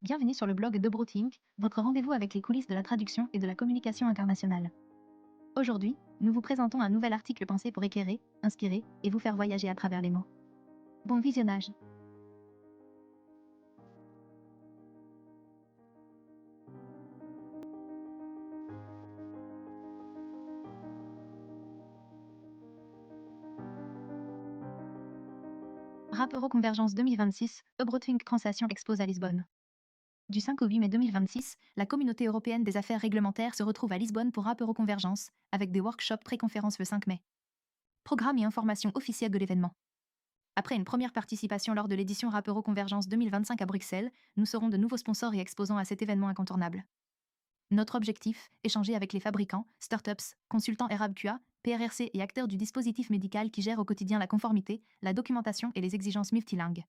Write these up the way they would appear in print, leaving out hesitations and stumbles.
Bienvenue sur le blog d'Obrothink, votre rendez-vous avec les coulisses de la traduction et de la communication internationale. Aujourd'hui, nous vous présentons un nouvel article pensé pour éclairer, inspirer et vous faire voyager à travers les mots. Bon visionnage. Rap Euroconvergence 2026, Obrothink Translation expose à Lisbonne. Du 5 au 8 mai 2026, la communauté européenne des affaires réglementaires se retrouve à Lisbonne pour Rap Euroconvergence, avec des workshops pré-conférences le 5 mai. Programme et information officielle de l'événement. Après une première participation lors de l'édition Rap Euroconvergence 2025 à Bruxelles, nous serons de nouveaux sponsors et exposants à cet événement incontournable. Notre objectif, échanger avec les fabricants, startups, consultants RABQA, PRRC et acteurs du dispositif médical qui gèrent au quotidien la conformité, la documentation et les exigences multilingues.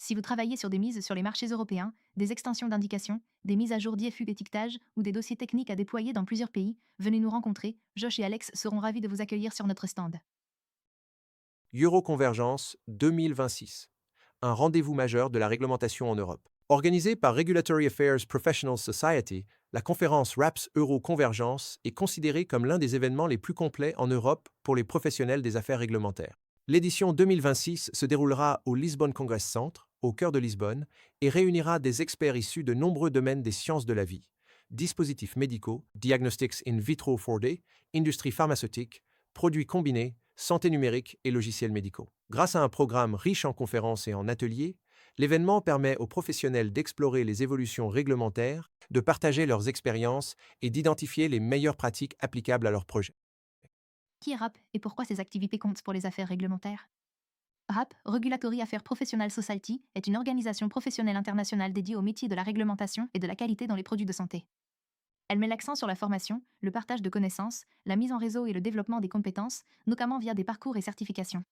Si vous travaillez sur des mises sur les marchés européens, des extensions d'indications, des mises à jour d'IFU étiquetage ou des dossiers techniques à déployer dans plusieurs pays, venez nous rencontrer, Josh et Alex seront ravis de vous accueillir sur notre stand. Euroconvergence 2026, un rendez-vous majeur de la réglementation en Europe. Organisée par Regulatory Affairs Professional Society, la conférence RAPS Euroconvergence est considérée comme l'un des événements les plus complets en Europe pour les professionnels des affaires réglementaires. L'édition 2026 se déroulera au Lisbon Congress Centre, au cœur de Lisbonne, et réunira des experts issus de nombreux domaines des sciences de la vie, dispositifs médicaux, diagnostics in vitro 4D, industrie pharmaceutique, produits combinés, santé numérique et logiciels médicaux. Grâce à un programme riche en conférences et en ateliers, l'événement permet aux professionnels d'explorer les évolutions réglementaires, de partager leurs expériences et d'identifier les meilleures pratiques applicables à leurs projets. Qui est RAP et pourquoi ces activités comptent pour les affaires réglementaires? RAP, Regulatory Affairs Professional Society, est une organisation professionnelle internationale dédiée au métier de la réglementation et de la qualité dans les produits de santé. Elle met l'accent sur la formation, le partage de connaissances, la mise en réseau et le développement des compétences, notamment via des parcours et certifications.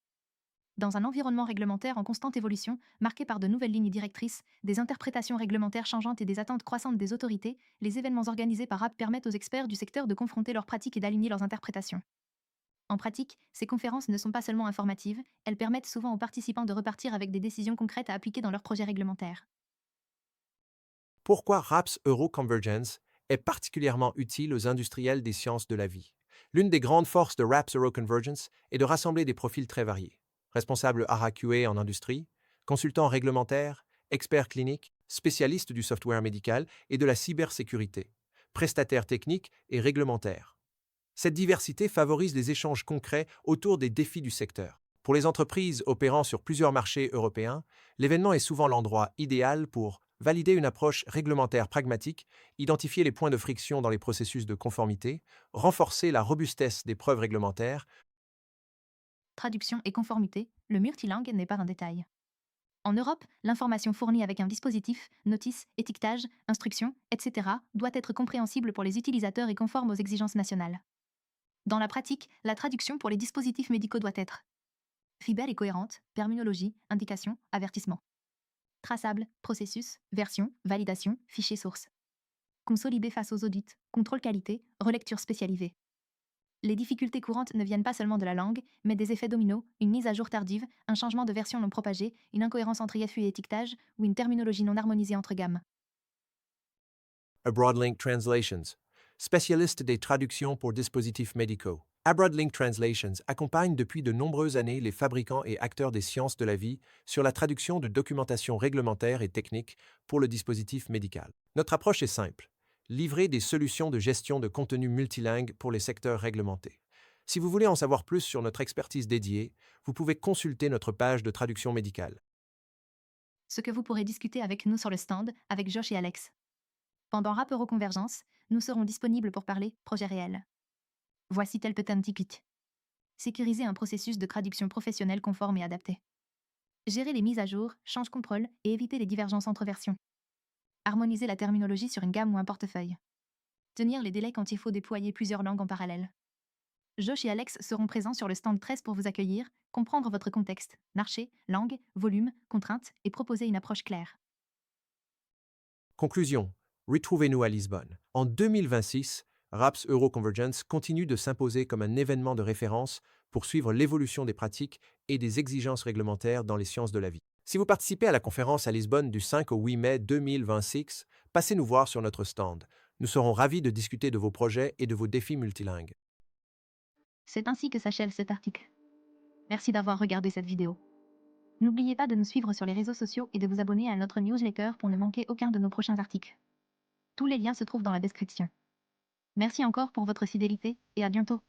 Dans un environnement réglementaire en constante évolution, marqué par de nouvelles lignes directrices, des interprétations réglementaires changeantes et des attentes croissantes des autorités, les événements organisés par RAP permettent aux experts du secteur de confronter leurs pratiques et d'aligner leurs interprétations. En pratique, ces conférences ne sont pas seulement informatives, elles permettent souvent aux participants de repartir avec des décisions concrètes à appliquer dans leurs projets réglementaires. Pourquoi RAPS Euroconvergence est particulièrement utile aux industriels des sciences de la vie? L'une des grandes forces de RAPS Euroconvergence est de rassembler des profils très variés. Responsables RAQA en industrie, consultants réglementaires, experts cliniques, spécialistes du software médical et de la cybersécurité, prestataires techniques et réglementaires. Cette diversité favorise les échanges concrets autour des défis du secteur. Pour les entreprises opérant sur plusieurs marchés européens, l'événement est souvent l'endroit idéal pour valider une approche réglementaire pragmatique, identifier les points de friction dans les processus de conformité, renforcer la robustesse des preuves réglementaires. Traduction et conformité, le multilingue n'est pas un détail. En Europe, l'information fournie avec un dispositif, notice, étiquetage, instruction, etc., doit être compréhensible pour les utilisateurs et conforme aux exigences nationales. Dans la pratique, la traduction pour les dispositifs médicaux doit être fidèle et cohérente, terminologie, indication, avertissement. Traçable, processus, version, validation, fichier source. Consolidé face aux audits, contrôle qualité, relecture spécialisée. Les difficultés courantes ne viennent pas seulement de la langue, mais des effets dominos, une mise à jour tardive, un changement de version non propagé, une incohérence entre IFU et étiquetage, ou une terminologie non harmonisée entre gammes. Abroadlink Translations, spécialiste des traductions pour dispositifs médicaux. Abroadlink Translations accompagne depuis de nombreuses années les fabricants et acteurs des sciences de la vie sur la traduction de documentation réglementaire et technique pour le dispositif médical. Notre approche est simple: livrer des solutions de gestion de contenu multilingue pour les secteurs réglementés. Si vous voulez en savoir plus sur notre expertise dédiée, vous pouvez consulter notre page de traduction médicale. Ce que vous pourrez discuter avec nous sur le stand, avec Josh et Alex. Pendant Rap Euroconvergence, nous serons disponibles pour parler projet réel. Voici tel petit kit. Sécuriser un processus de traduction professionnelle conforme et adapté. Gérer les mises à jour, change contrôle et éviter les divergences entre versions. Harmoniser la terminologie sur une gamme ou un portefeuille. Tenir les délais quand il faut déployer plusieurs langues en parallèle. Josh et Alex seront présents sur le stand 13 pour vous accueillir, comprendre votre contexte, marché, langue, volume, contraintes et proposer une approche claire. Conclusion: retrouvez-nous à Lisbonne. En 2026, RAPS Euroconvergence continue de s'imposer comme un événement de référence pour suivre l'évolution des pratiques et des exigences réglementaires dans les sciences de la vie. Si vous participez à la conférence à Lisbonne du 5 au 8 mai 2026, passez nous voir sur notre stand. Nous serons ravis de discuter de vos projets et de vos défis multilingues. C'est ainsi que s'achève cet article. Merci d'avoir regardé cette vidéo. N'oubliez pas de nous suivre sur les réseaux sociaux et de vous abonner à notre newsletter pour ne manquer aucun de nos prochains articles. Tous les liens se trouvent dans la description. Merci encore pour votre fidélité et à bientôt.